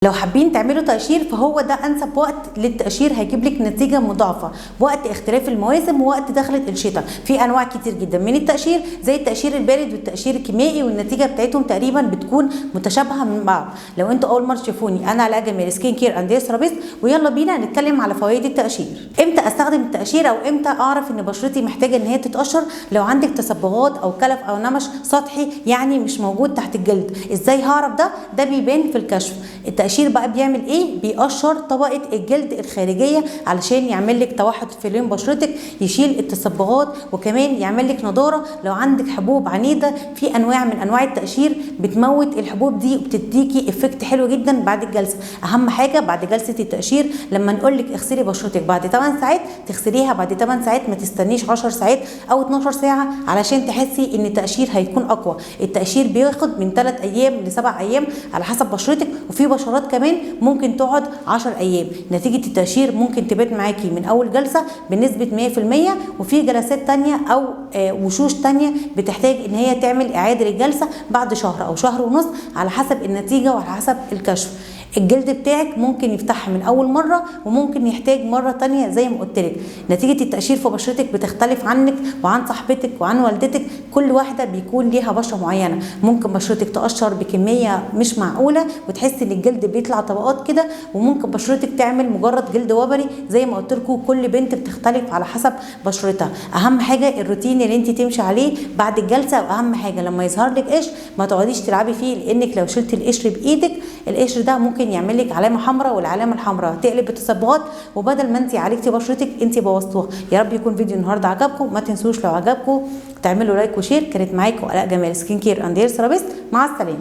لو حابين تعملوا تقشير فهو ده انسب وقت للتقشير، هيجيب لك نتيجه مضاعفه وقت اختلاف المواسم ووقت دخلة الشتاء. في انواع كتير جدا من التقشير زي التقشير البارد والتقشير الكيميائي، والنتيجه بتاعتهم تقريبا بتكون متشابهه من بعض. لو انتوا اول مره تشوفوني، انا علاء جمال سكين كير اند هير ثيرابيست، ويلا بينا نتكلم على فوائد التقشير. امتى استخدم التقشير او امتى اعرف ان بشرتي محتاجه ان هي تتقشر؟ لو عندك تصبغات او كلف او نمش سطحي يعني مش موجود تحت الجلد. ازاي هعرف ده؟ ده بيبان في الكشف. التقشير بقى بيعمل ايه؟ بيقشر طبقه الجلد الخارجيه علشان يعمل لك توحد في لون بشرتك، يشيل التصبغات، وكمان يعمل لك نضاره. لو عندك حبوب عنيده، في انواع من انواع التقشير بتموت الحبوب دي وبتديكي افكت حلو جدا بعد الجلسه. اهم حاجه بعد جلسه التقشير لما نقول لك اغسلي بشرتك بعد 8 ساعات، تغسليها بعد 8 ساعات، ما تستنيش 10 ساعات او 12 ساعه علشان تحسي ان التقشير هيكون اقوى. التقشير بياخد من 3 ايام ل 7 ايام على حسب بشرتك، وفي بشرات كمان ممكن تقعد 10 ايام. نتيجه التقشير ممكن تبات معاكي من اول جلسه بنسبه 100%، وفي جلسات تانية او وشوش تانية بتحتاج ان هي تعمل اعاده للجلسه بعد شهر او شهر ونص على حسب النتيجه وعلى حسب الكشف. الجلد بتاعك ممكن يفتحها من اول مره وممكن يحتاج مره تانية زي ما قلت لك. نتيجه التقشير في بشرتك بتختلف عنك وعن صاحبتك وعن والدتك، كل واحده بيكون ليها بشره معينه. ممكن بشرتك تقشر بكميه مش معقوله وتحسي ان الجلد بيطلع طبقات كده، وممكن بشرتك تعمل مجرد جلد وبري. زي ما قلت لكم كل بنت بتختلف على حسب بشرتها. اهم حاجه الروتين اللي انت تمشي عليه بعد الجلسه، واهم حاجه لما يظهر لك قشر ما تقعديش تلعبي فيه، لانك لو شلتي القشر بايدك القشر ده ممكن يعمل لك علامه حمراء، والعلامه الحمراء تقلب بتصبغات، وبدل ما انت عالجتي بشرتك انت بوظتوها. يا رب يكون فيديو النهارده عجبكم. ما تنسوش لو عجبكم تعملوا لايك وشير. كانت معاكم علاء جمال سكين كير اند هير ثيرابيست. مع السلامه.